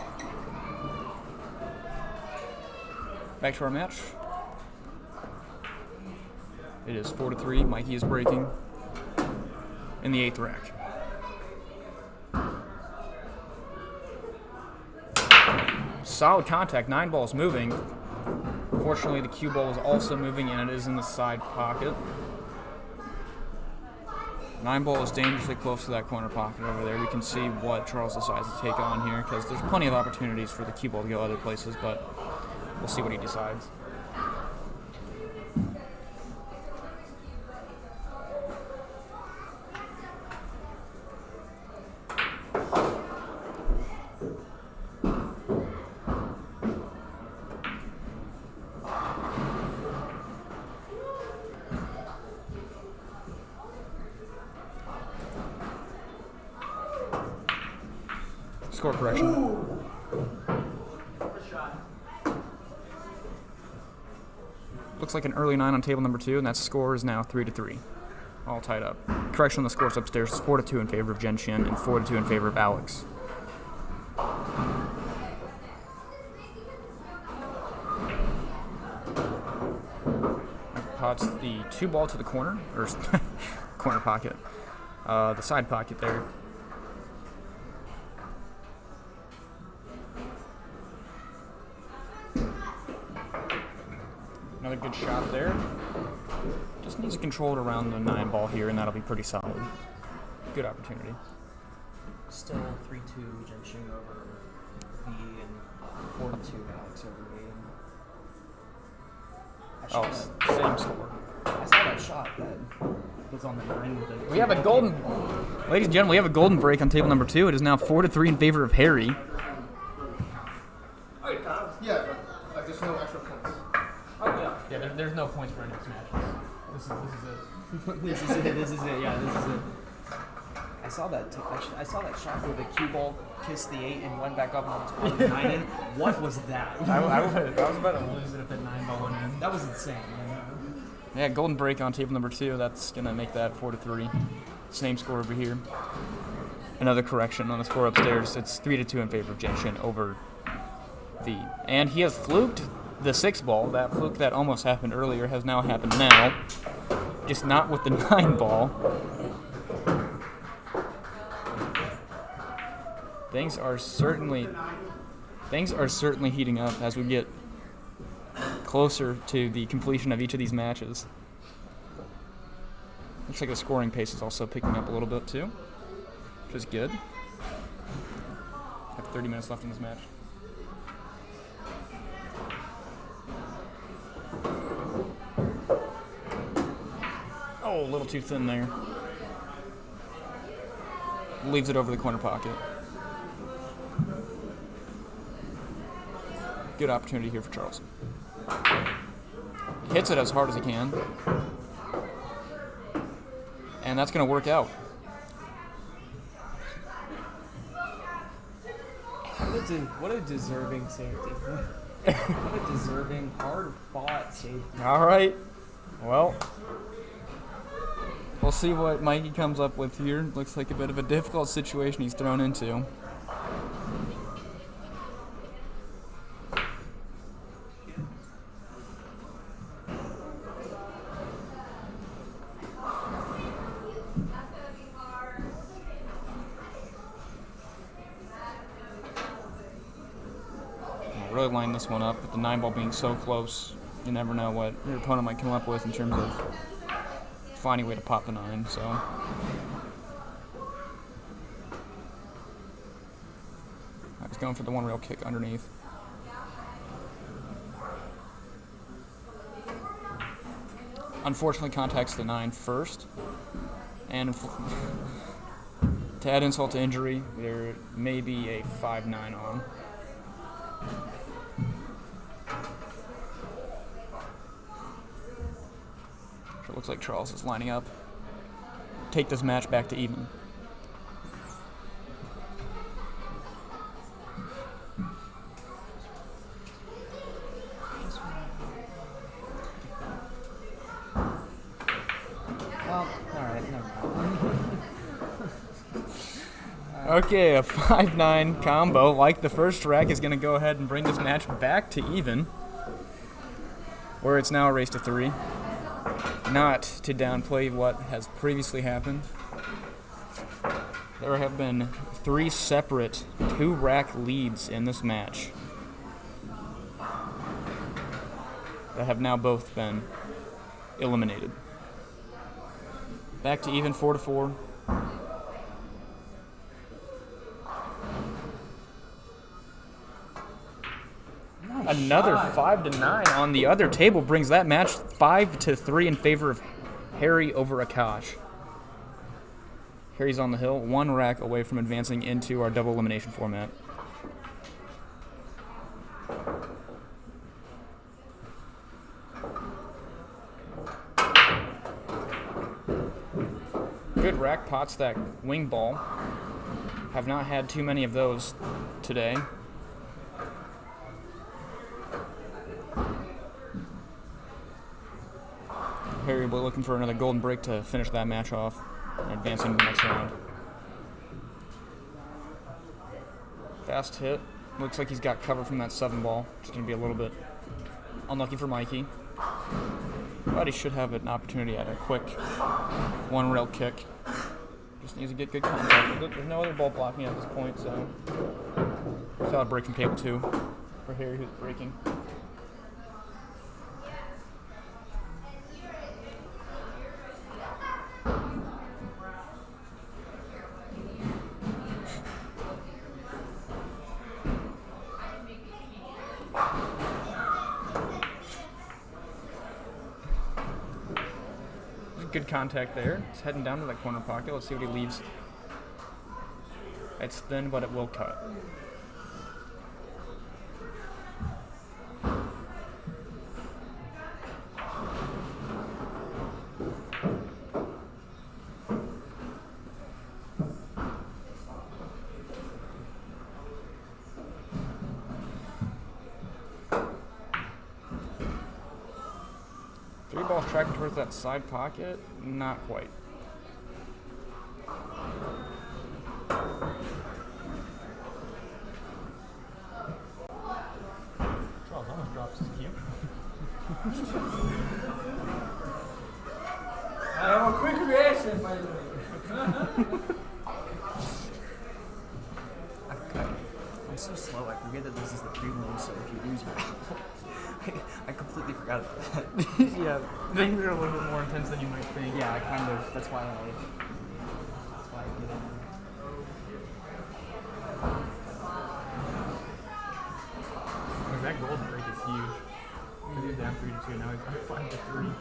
Back to our match. It is 4-3. Mikey is breaking in the 8th rack. Solid contact. 9 balls moving. Fortunately, the cue ball is also moving, and it is in the side pocket. 9 ball is dangerously close to that corner pocket over there. We can see what Charles decides to take on here, because there's plenty of opportunities for the cue ball to go other places, but we'll see what he decides. Score correction. Looks like an early 9 on table number 2, and that score is now 3-3. All tied up. Correction on the scores upstairs is 4-2 in favor of Zhengxin and 4-2 in favor of Alex. Pots the 2 ball to the corner, or corner pocket, the side pocket there. Another good shot there. Just needs to control it around the 9 ball here, and that'll be pretty solid. Good opportunity. Still 3-2 Zhengxin over V and 4-2 Alex over me. Oh, same score. I saw that shot then. was on the 9 with the. We have a golden, ladies and gentlemen, we have a golden break on table number 2. It is now 4-3 in favor of Harry. Yeah, like there's no extra points. Yeah, there's no points for any of these matches. This is it. This is it. This is it. Yeah, this is it. I saw that. I saw that shot where the cue ball kissed the 8 and went back up and almost put the 9 in. What was that? I was about to lose it if that 9 ball went in. That was insane. Yeah, golden break on table number 2. That's gonna make that 4-3. Same score over here. Another correction on the score upstairs. It's 3-2 in favor of Zhengxin over V. And he has fluked the 6 ball. That fluke that almost happened earlier has now happened now. Just not with the 9 ball. Things are certainly heating up as we get closer to the completion of each of these matches. Looks like the scoring pace is also picking up a little bit too, which is good. Have 30 minutes left in this match. Oh, a little too thin there. Leaves it over the corner pocket. Good opportunity here for Charles. He hits it as hard as he can. And that's going to work out. What a deserving safety. What a deserving, hard-fought safety. All right. Well, we'll see what Mikey comes up with here. Looks like a bit of a difficult situation he's thrown into. Really line this one up, with the 9 ball being so close, you never know what your opponent might come up with in terms of finding a way to pop the 9. So he's going for the 1 rail kick underneath. Unfortunately, contacts the 9 first, and to add insult to injury, there may be a 5-9 on. It looks like Charles is lining up. Take this match back to even. Well, alright, no problem. Okay, a 5-9 combo, like the first rack, is going to go ahead and bring this match back to even, where it's now a race to 3. Not to downplay what has previously happened. There have been 3 separate 2-rack leads in this match that have now both been eliminated. Back to even, 4-4. Another 5-9 on the other table brings that match 5-3 in favor of Harry over Akash. Harry's on the hill, 1 rack away from advancing into our double elimination format. Good rack pots that wing ball. Have not had too many of those today. Harry will be looking for another golden break to finish that match off and advance into the next round. Fast hit. Looks like he's got cover from that 7 ball. It's going to be a little bit unlucky for Mikey. But he should have an opportunity at a quick 1 rail kick. Just needs to get good contact with it. There's no other ball blocking at this point, so solid break from table 2 for Harry, who's breaking. good contact there. He's heading down to that corner pocket. Let's see what he leaves. It's thin, but it will cut. Three balls tracking towards that side pocket. Not quite. Charles almost drops his cue. I have a quick reaction, by the way. I'm so slow. I forget that this is the prelim, so if you lose your I completely forgot about that. Yeah, things are a little bit more intense than you might think. Yeah, I kind of. That's why I get it. Like, that gold break is huge. He's down 3-2. Now he's up 5-3.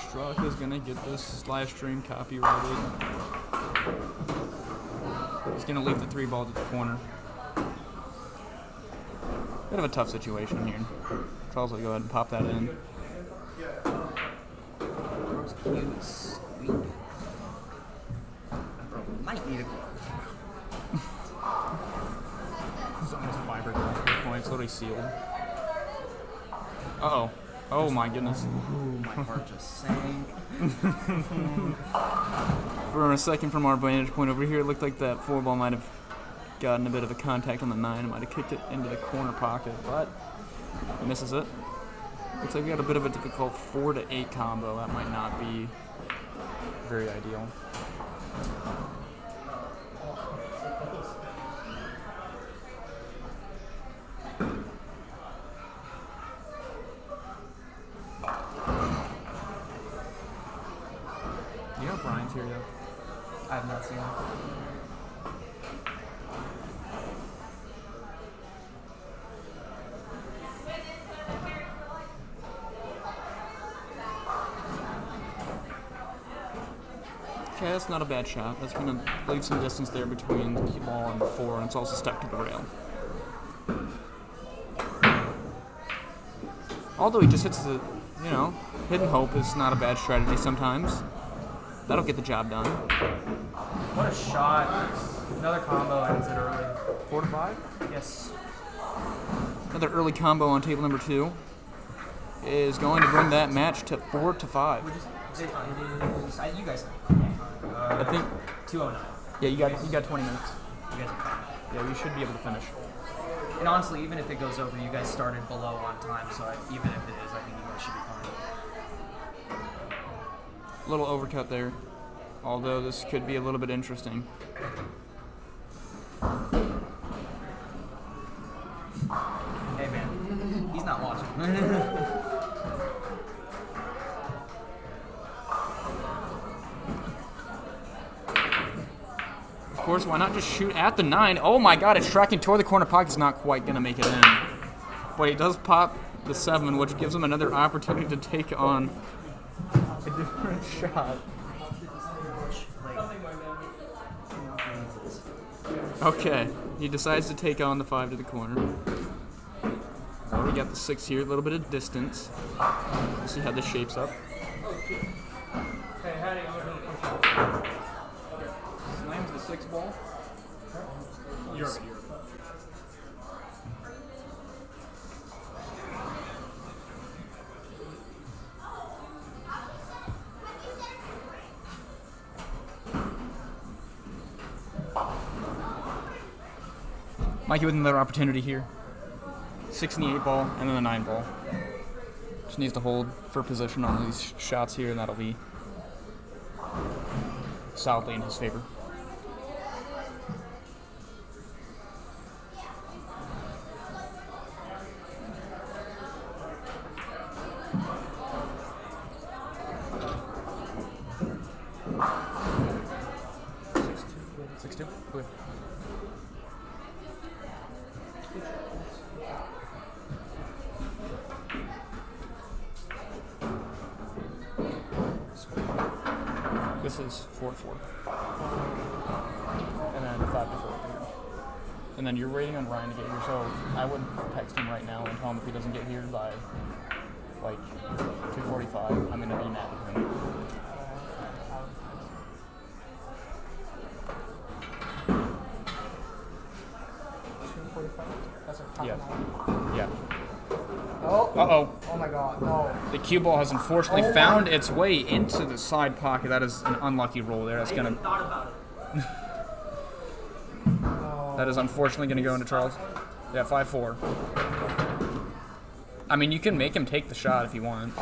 Struck is gonna get this live stream copyrighted. He's gonna leave the three ball to the corner. Bit of a tough situation here. Charles will go ahead and pop that in. Squeak. Bro, might need a glove. He's almost fiberglass at this point. It's literally sealed. Uh-oh. Oh my goodness. Ooh, my heart just sank. For a second from our vantage point over here, it looked like that four ball might have gotten a bit of a contact on the 9. It might have kicked it into the corner pocket, but misses it. Looks like we got a bit of a difficult 4 to 8 combo. That might not be very ideal. You know Brian's here, though. I have not seen him. Okay, that's not a bad shot. That's going to leave some distance there between the cue ball and the 4, and it's also stuck to the rail. Although he just hits the, you know, hidden hope is not a bad strategy sometimes. That'll get the job done. What a shot. Another combo ends it early. 4 to 5? Yes. Another early combo on table number 2 is going to bring that match to 4 to 5. It is. You guys. I think. 2:09. Yeah, you got 20 minutes. You guys. Yeah, we should be able to finish. And honestly, even if it goes over, you guys started below on time, so even if it is, I think you guys should be fine. A little overcut there, although this could be a little bit interesting. Hey man, he's not watching. Of course, why not just shoot at the 9? Oh my god, it's tracking toward the corner pocket. It's not quite going to make it in. But he does pop the 7, which gives him another opportunity to take on a different shot. Okay, he decides to take on the 5 to the corner. Already got the 6 here, a little bit of distance. We'll see how this shapes up. Hey, Hattie, I'm going to push you. Slams the 6 ball. You're right. Micky with another opportunity here. 6 in the 8 ball, and then the 9 ball. Just needs to hold for position on these shots here, and that'll be solidly in his favor. This is 4 to 4. And then 5 to 4. And then you're waiting on Ryan to get here, so I would text him right now and tell him if he doesn't get here by like 2:45, I'm gonna be mad at him. 2:45. That's a half Yeah. an hour. Yeah. Oh. Uh-oh. Oh my God. No. The cue ball has unfortunately Oh found its way into the side pocket. That is an unlucky roll there. That's gonna. Thought about it. That is unfortunately gonna go into Charles. Yeah, 5-4. I mean, you can make him take the shot if you want.